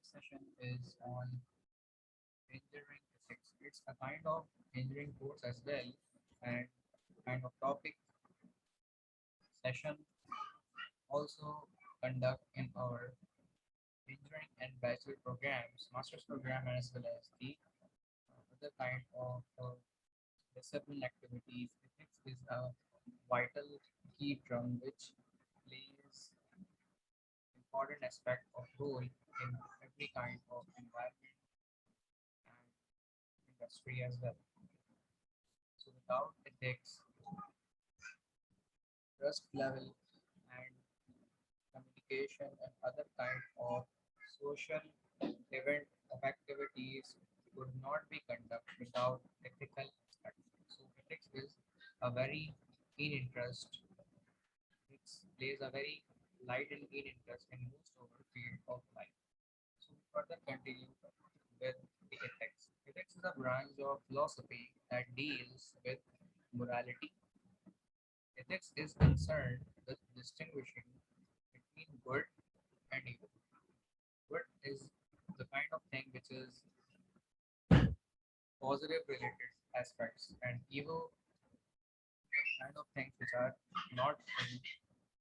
session is on engineering ethics. It's a kind of engineering course as well, and kind of topic session also conduct in our engineering and bachelor programs, master's program, as well as the other kind of discipline activities. Ethics is a vital key drum which plays important aspect of role in every kind of environment and industry as well. So without ethics, trust level and communication and other kind of social event of activities would not be conducted without ethical aspect. So ethics is a very keen interest. It plays a very light and keen interest in most of the field of life. So we further continue with the ethics. Ethics is a branch of philosophy that deals with morality. Ethics is concerned with distinguishing between good and evil. Good is the kind of thing which is positive related aspects, and evil kind of things which are not in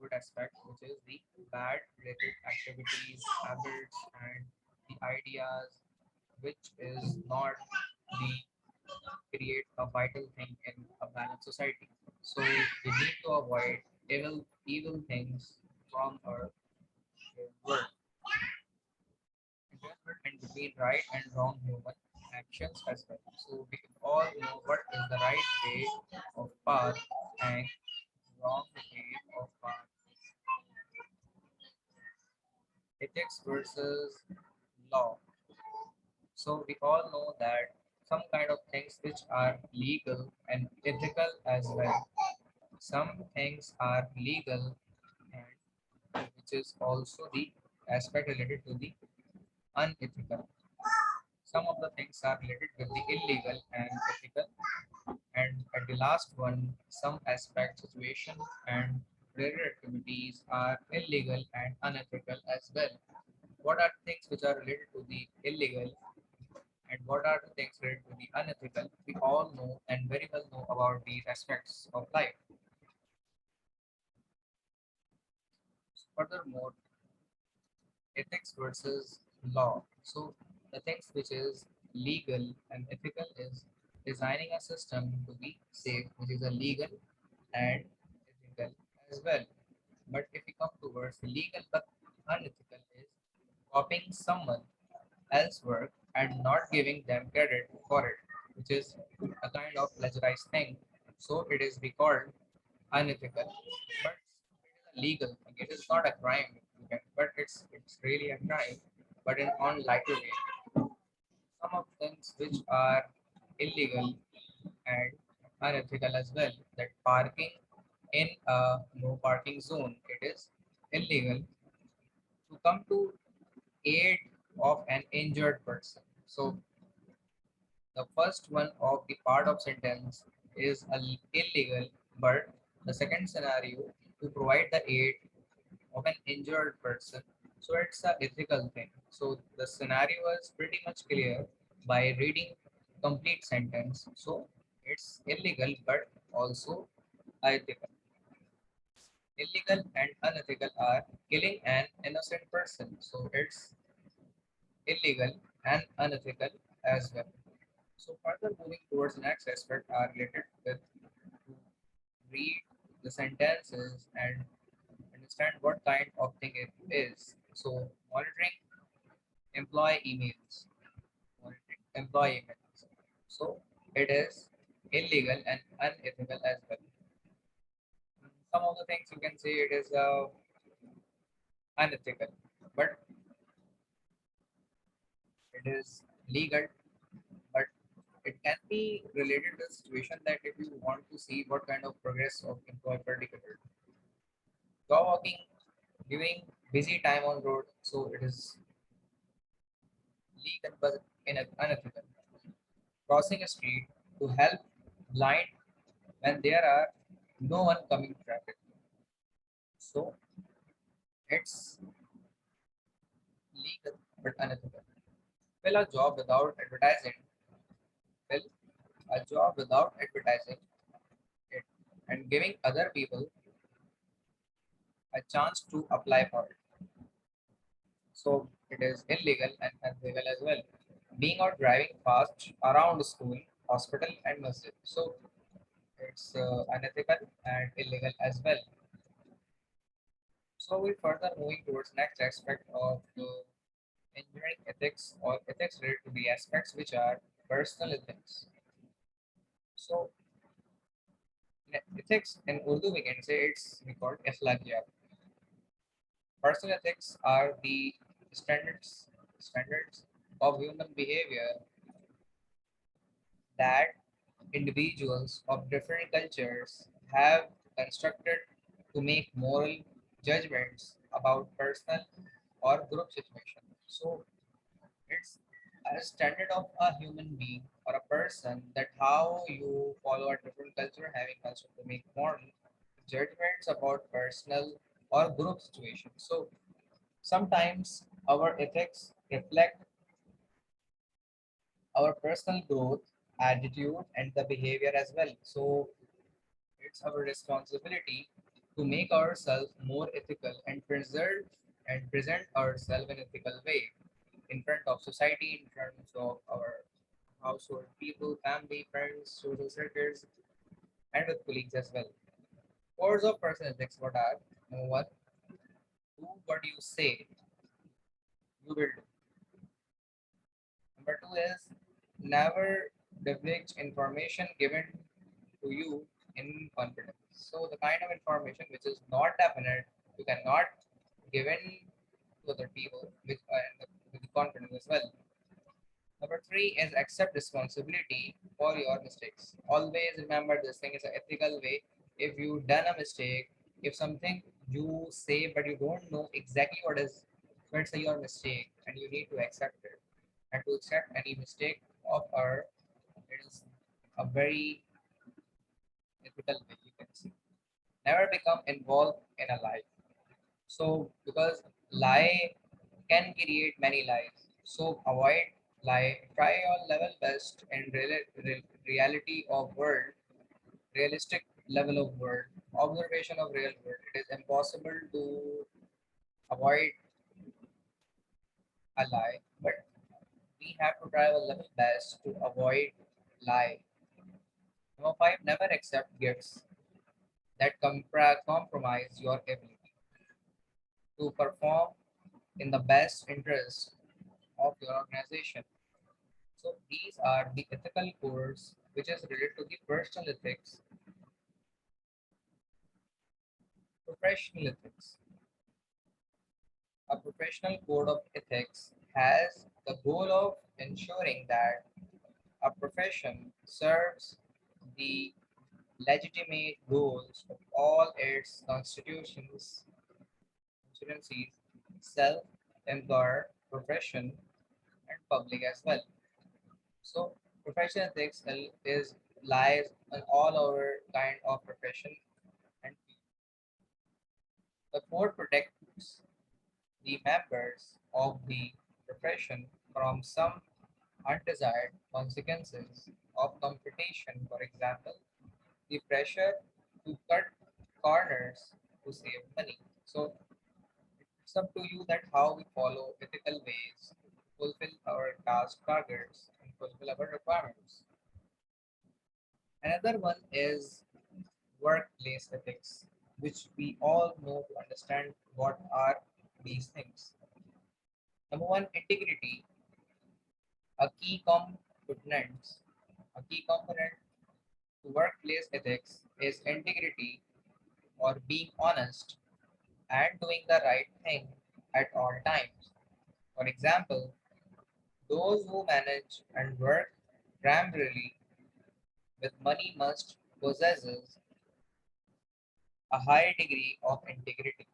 good aspect, which is the bad related activities, habits, and the ideas, which is not the create a vital thing in a balanced society. So we need to avoid evil things from our world. And between right and wrong human actions as well. So we all know what is the right way of path and wrong way of path. Ethics versus law. So we all know that some kind of things which are legal and ethical as well. Some things are legal and which is also the aspect related to the unethical. Some of the things are related with the illegal and ethical, and at the last one, some aspect, situation, and related activities are illegal and unethical as well. What are things which are related to the illegal and what are the things related to the unethical? We all know and very well know about these aspects of life. Furthermore, ethics versus law. So the things which is legal and ethical is designing a system to be safe, which is a legal and ethical as well. But if we come towards the legal but unethical is copying someone else's work and not giving them credit for it, which is a kind of plagiarized thing. So it is be called unethical, but it is a legal thing. It is not a crime, but it's really a crime, but in on lighter way. Some of things which are illegal and unethical as well. That parking in a no parking zone, it is illegal to come to aid of an injured person. So the first one of the part of sentence is illegal, but the second scenario to provide the aid of an injured person. So it's a ethical thing. So the scenario is pretty much clear by reading complete sentence. So it's illegal but also ethical. Illegal and unethical are killing an innocent person. So it's illegal and unethical as well. So further moving towards the next aspect are related with to read the sentences and understand what kind of thing it is. So monitoring employee emails, monitoring employee emails. So it is illegal and unethical as well. Some of the things you can say it is unethical, but it is legal, but it can be related to the situation that if you want to see what kind of progress of employee particular job walking, giving busy time on road, so it is legal but unethical. Crossing a street to help blind when there are no one coming traffic. So it's legal but unethical. Will a job without advertising, will a job without advertising it and giving other people a chance to apply for it. So it is illegal and unethical as well. Being out driving fast around school, hospital, and masjid. So it's unethical and illegal as well. So we further moving towards next aspect of engineering ethics or ethics related to the aspects which are personal ethics. So ethics in Urdu we can say it's we call akhlaqiyat. Personal ethics are the standards of human behavior that individuals of different cultures have constructed to make moral judgments about personal or group situations. So it's a standard of a human being or a person that how you follow a different culture having culture to make moral judgments about personal or group situations. So sometimes our ethics reflect our personal growth, attitude, and the behavior as well. So it's our responsibility to make ourselves more ethical and preserve and present ourselves in ethical way in front of society, in terms of our household people, family, friends, social circles, and with colleagues as well. Codes of personal ethics, what are? Number one, do what you say you will do. Number two is never divulge information given to you in confidence. So the kind of information which is not definite, you cannot given to other people with confidence as well. Number three is accept responsibility for your mistakes. Always remember this thing is an ethical way. If you done a mistake, if something you say but you don't know exactly what is, so it's your mistake and you need to accept it. And to accept any mistake of her, it is a very ethical way you can see. Never become involved in a lie. So because lie can create many lies. So avoid lie. Try your level best in reality of world, realistic level of world, observation of real world. It is impossible to avoid a lie, but we have to try our level best to avoid lie. Number five, never accept gifts that compromise your ability to perform in the best interest of your organization. So these are the ethical codes which is related to the personal ethics, professional ethics. A professional code of ethics has the goal of ensuring that a profession serves the legitimate goals of all its constituencies, self-employer, profession, and public as well. So professional ethics is lies on all our kind of profession and the code protects the members of the profession from some undesired consequences of competition. For example, the pressure to cut corners to save money. So it's up to you that how we follow ethical ways to fulfill our task targets and fulfill our requirements. Another one is workplace ethics, which we all know to understand what are these things. Number one, integrity. A key component, a key component to workplace ethics is integrity or being honest and doing the right thing at all times. For example, those who manage and work primarily with money must possesses a high degree of integrity.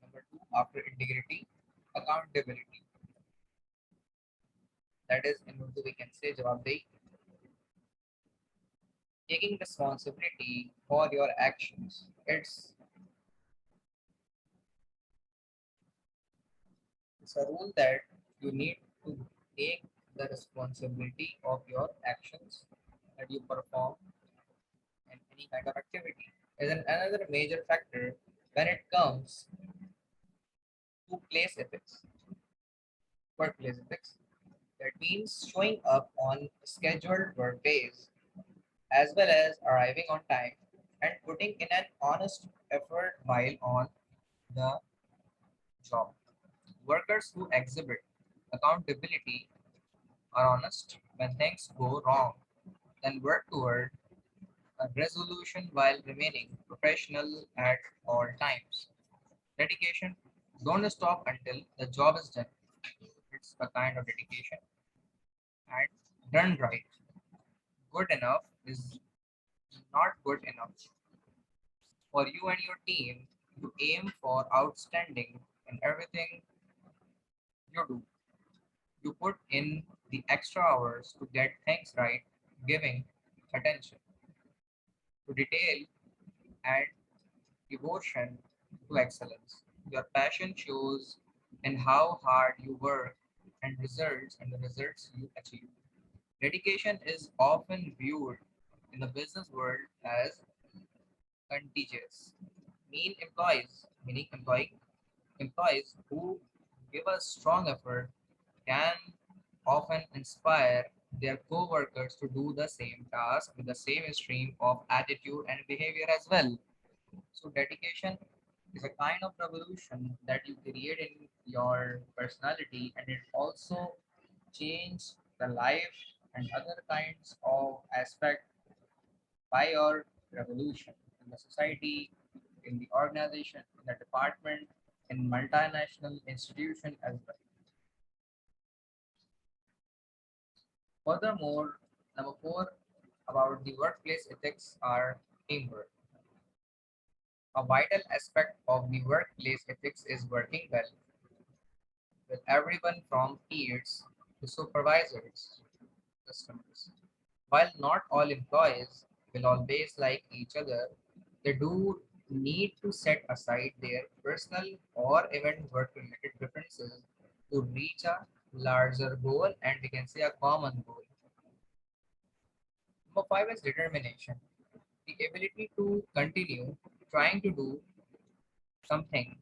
Number two, after integrity, accountability. That is, in Urdu we can say jawabdehi, taking responsibility for your actions. It's a rule that You need to take the responsibility of your actions that you perform in any kind of activity. Is another major factor when it comes to place ethics, workplace ethics. That means showing up on scheduled work days as well as arriving on time and putting in an honest effort while on the job. Workers who exhibit accountability are honest when things go wrong, then work toward a resolution while remaining professional at all times. Dedication, don't stop until the job is done. It's a kind of dedication and done right. Good enough is not good enough. For you and your team, you aim for outstanding in everything you do. You put in the extra hours to get things right, giving attention to detail and devotion to excellence. Your passion shows in how hard you work and the results you achieve. Dedication is often viewed in the business world as contagious. Meaning employees who give a strong effort can often inspire their co-workers to do the same task with the same stream of attitude and behavior as well. So dedication is a kind of revolution that you create in your personality, and it also change the life and other kinds of aspect by your revolution in the society, in the organization, in the department, in multinational institution as well. Furthermore, number four about the workplace ethics are teamwork. A vital aspect of the workplace ethics is working well with everyone from peers to supervisors, customers. While not all employees will always like each other, they do need to set aside their personal or even work related differences to reach a larger goal and we can say a common goal. Number five is determination. The ability to continue trying to do something,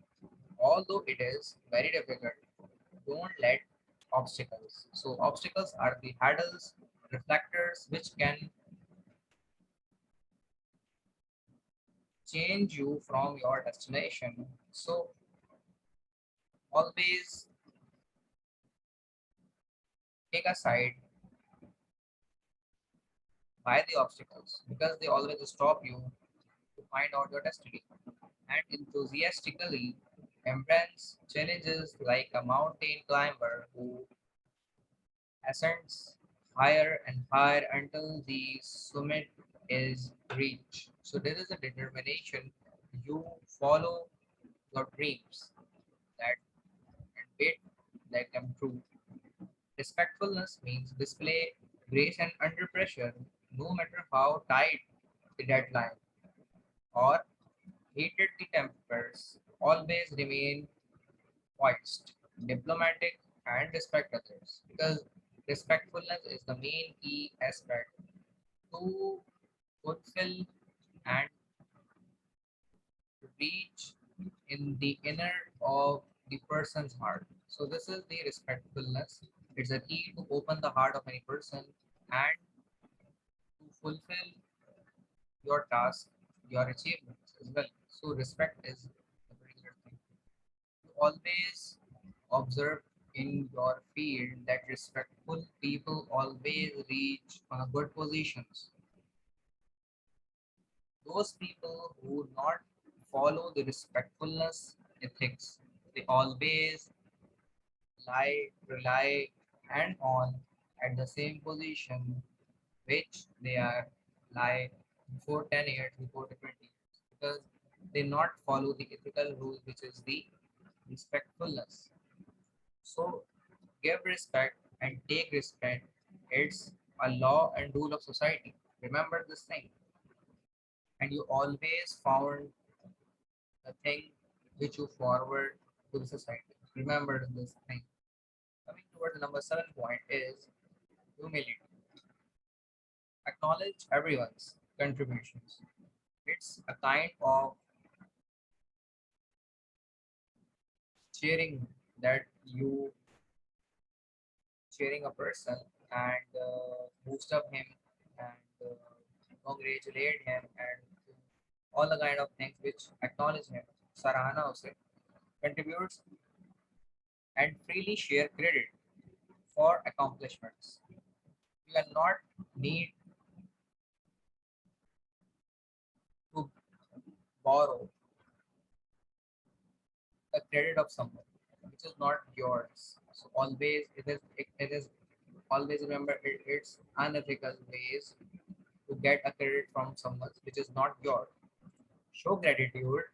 although it is very difficult. Don't let obstacles. So obstacles are the hurdles, reflectors, which can change you from your destination. So always take a side by the obstacles because they always stop you to find out your destiny. And enthusiastically embrace challenges like a mountain climber who ascends higher and higher until the summit is reached. So there is a determination. You follow your dreams that and wait let them true. Respectfulness means display grace and under pressure, no matter how tight the deadline or heated the tempers. Always remain poised, diplomatic, and respect others because respectfulness is the main key aspect to fulfill and reach in the inner of the person's heart. So this is the respectfulness. It's a key to open the heart of any person and to fulfill your task, your achievements as well. So respect is a very good thing. You always observe in your field that respectful people always reach on a good positions. Those people who not follow the respectfulness ethics, they always rely and on at the same position which they are lie before 10 years, before the 20 years, because they not follow the ethical rule which is the respectfulness. So give respect and take respect. It's a law and rule of society. Remember this thing. And you always found the thing which you forward to the society. Remember this thing. Coming towards the number 7 point is humility. Acknowledge everyone's contributions. It's a kind of cheering that you cheering a person and boost up him and congratulate him and all the kind of things which acknowledge him. Sarahana also contributes and freely share credit for accomplishments. You are not need to borrow the credit of someone which is not yours. So always it is always remember it's unethical ways to get a credit from someone which is not yours. Show gratitude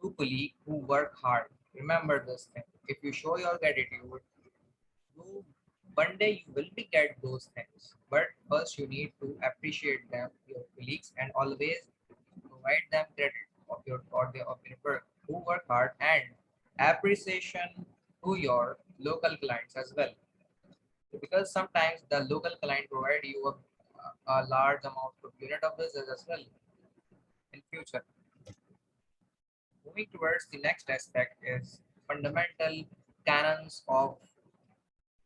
to colleagues who work hard. Remember this thing. If you show your gratitude, you one day you will be get those things. But first you need to appreciate them, your colleagues, and always provide them credit of your work who work hard and appreciation to your local clients as well. Because sometimes the local client provide you a large amount of unit of business as well in future. Moving towards the next aspect is fundamental canons of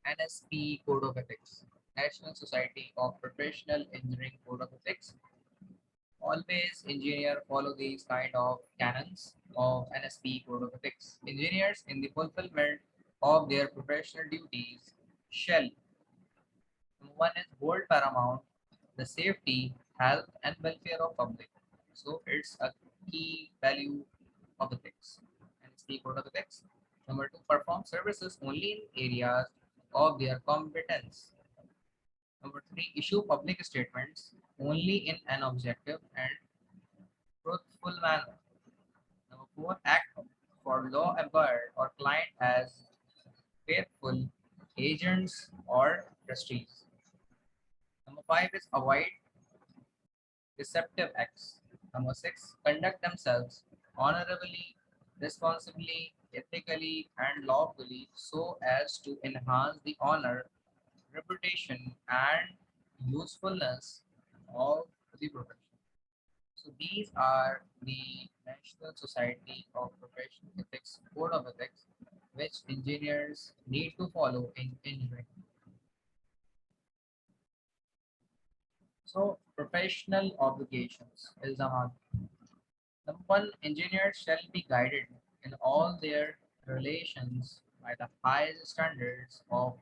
NSPE Code of Ethics, National Society of Professional Engineering Code of Ethics. Always engineer follow these kind of canons of NSPE Code of Ethics. Engineers in the fulfillment of their professional duties shall one is hold paramount the safety, health, and welfare of public. So it's a key value of ethics and it's key code of ethics. Number two, perform services only in areas of their competence. Number three, issue public statements only in an objective and truthful manner. Number four, act for law employer or client as faithful agents or trustees. Number five is avoid deceptive acts. Number six, conduct themselves honorably, responsibly, ethically, and lawfully so as to enhance the honor, reputation, and usefulness of the profession. So these are the National Society of Professional Ethics Code of Ethics, which engineers need to follow in engineering. So professional obligations is the number one, engineers shall be guided in all their relations by the highest standards of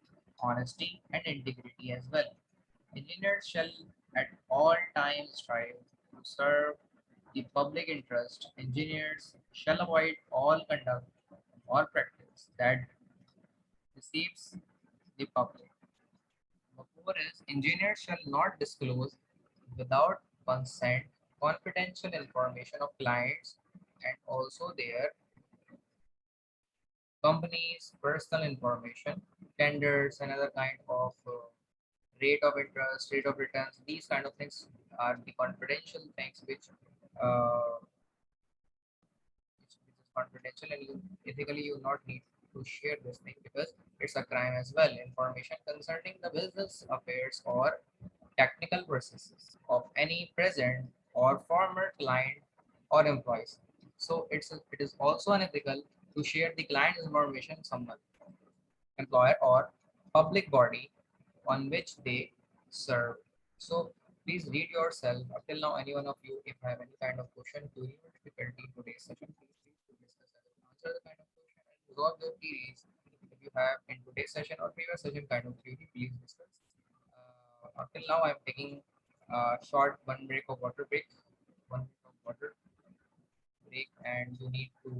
honesty and integrity as well. Engineers shall at all times strive to serve the public interest. Engineers shall avoid all conduct or practice that deceives the public. Number four is engineers shall not disclose without consent confidential information of clients and also their companies' personal information, tenders, and other kind of rate of interest, rate of returns. These kind of things are the confidential things which is confidential, and you ethically you not need to share this thing because it's a crime as well. Information concerning the business affairs or technical processes of any present or former client or employees. So it is also unethical to share the client's information with someone, employer or public body on which they serve. So please read yourself. Until now, any one of you, if have any kind of question, query or difficulty in today's session, please to discuss and answer the kind of question and resolve your queries. If you have in today's session or previous session kind of query, please discuss. Until now, I'm taking a short one break of water break, 1 break of water break, and you need to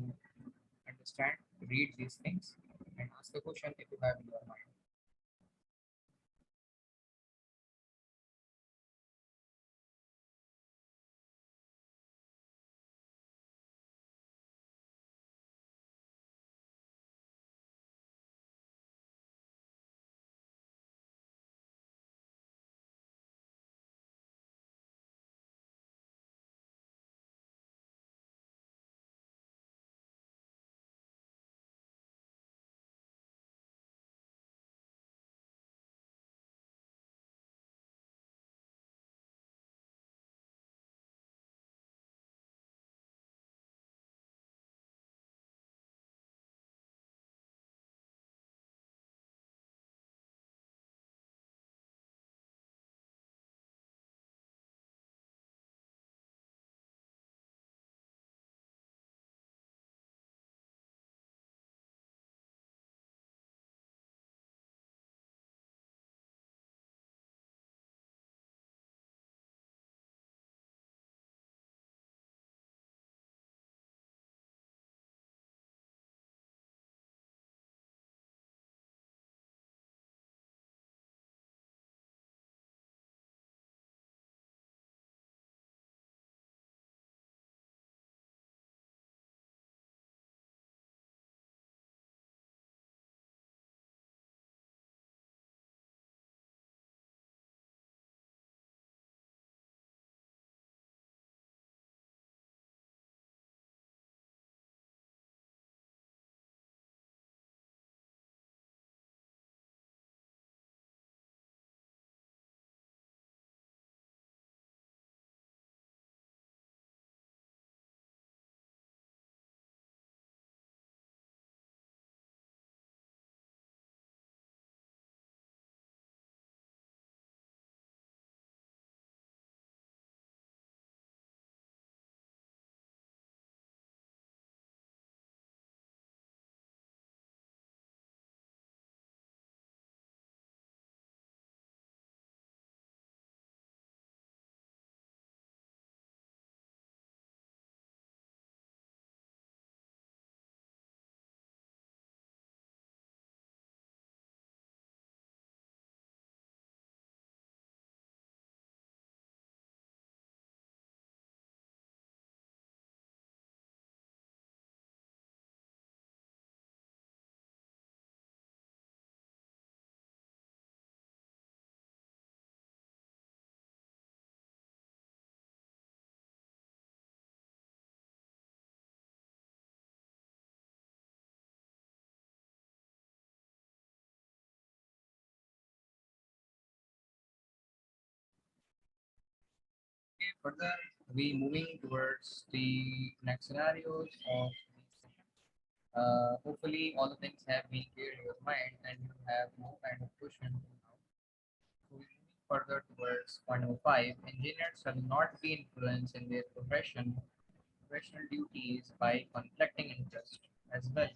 understand, read these things, and ask a question if you have in your mind. Further, we moving towards the next scenarios of hopefully all the things have been clear in your mind and you have no kind of question now. So we moving further towards point number five. Engineers shall not be influenced in their professional duties by conflicting interest as well.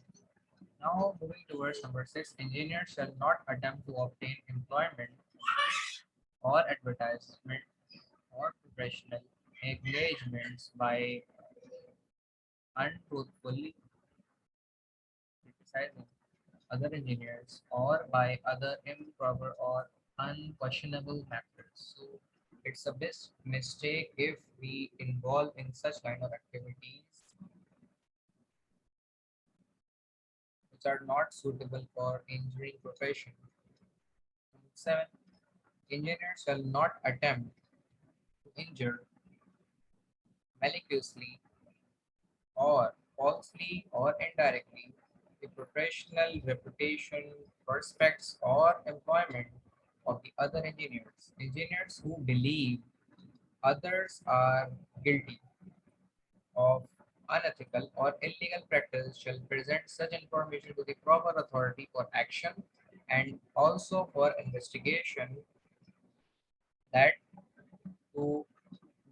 Now moving towards number six. Engineers shall not attempt to obtain employment or advertisement or professional engagements by untruthfully criticizing other engineers or by other improper or unquestionable methods. So it's a big mistake if we involve in such kind of activities which are not suitable for engineering profession. Number seven, engineers shall not attempt to injure maliciously or falsely or indirectly the professional reputation, prospects, or employment of the other engineers. Engineers who believe others are guilty of unethical or illegal practice shall present such information to the proper authority for action and also for investigation that to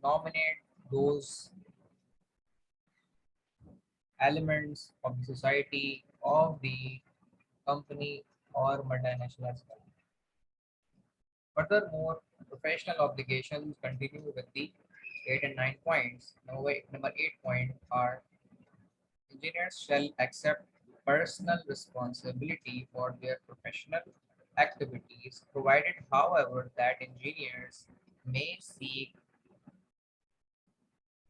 nominate those elements of the society of the company or multinational as well. Furthermore, professional obligations continue with the 8 and 9 points. Number 8 point are engineers shall accept personal responsibility for their professional activities, provided, however, that engineers may seek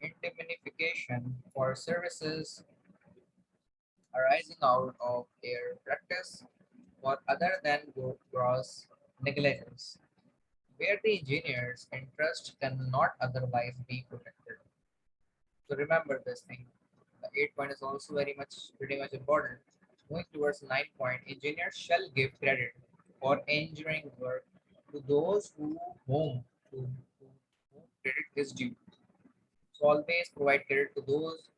indemnification for services arising out of their practice or other than gross negligence, where the engineer's interest cannot otherwise be protected. So remember this thing. The 8 point is also very much pretty much important. Moving towards 9 point, engineers shall give credit for engineering work to those whom credit is due. So always provide credit to those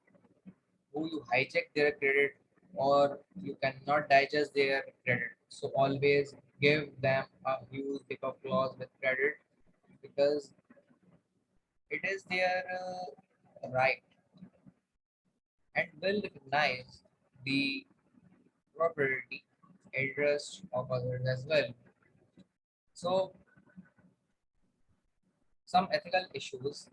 who you hijack their credit or you cannot digest their credit. So always give them a huge pickup clause with credit because it is their right and will recognize the property interest of others as well. So some ethical issues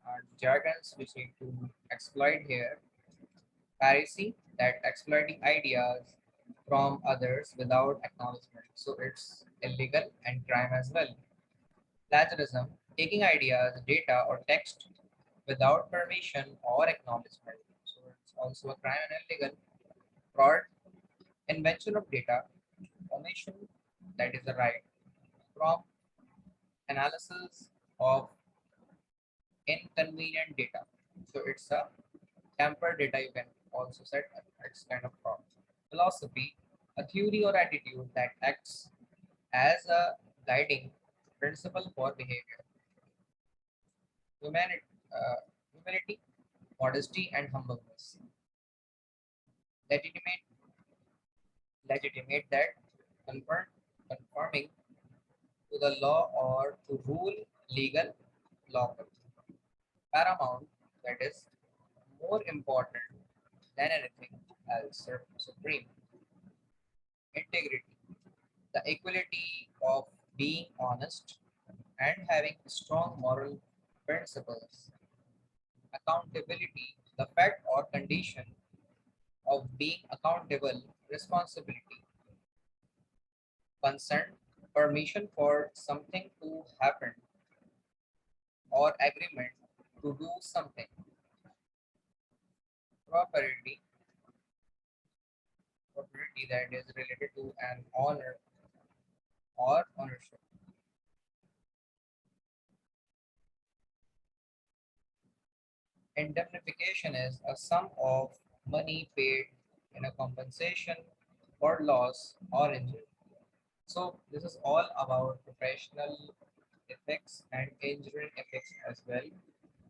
are jargons which need to exploit here. Piracy, that exploiting ideas from others without acknowledgement. So it's illegal and crime as well. Plagiarism, taking ideas, data, or text without permission or acknowledgement. So it's also a crime and illegal. Fraud, invention of data, omission, that is a right. From analysis of inconvenient data. So it's a tampered data you can also set it's kind of fraud. Philosophy, a theory or attitude that acts as a guiding principle for behavior. Humanity, humility, modesty, and humbleness. Legitimate, legitimate that conforming to the law or to rule legal lawful. Paramount, that is more important than anything else, supreme. Integrity, the equality of being honest and having strong moral principles. Accountability, the fact or condition of being accountable, responsibility. Consent, permission for something to happen or agreement to do something. Property, property that is related to an honor or ownership. Indemnification is a sum of money paid in a compensation for loss or injury. So this is all about professional ethics and engineering ethics as well.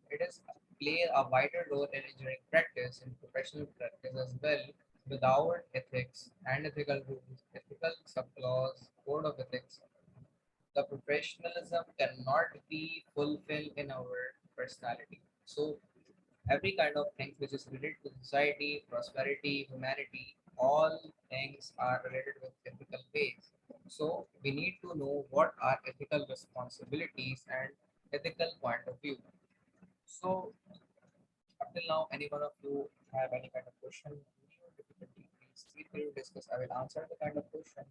It is play a vital role in engineering practice and professional practice as well. Without ethics and ethical rules, ethical subclause, code of ethics, the professionalism cannot be fulfilled in our personality. So every kind of things which is related to society, prosperity, humanity, all things are related with ethical ways. So we need to know what are ethical responsibilities and ethical point of view. So up till now, any one of you have any kind of question, any difficulty, please feel free to discuss. I will answer the kind of question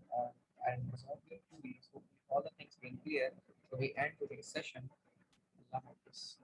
and resolve your queries. So all the things being clear, so we end today's session. Allah Hafiz.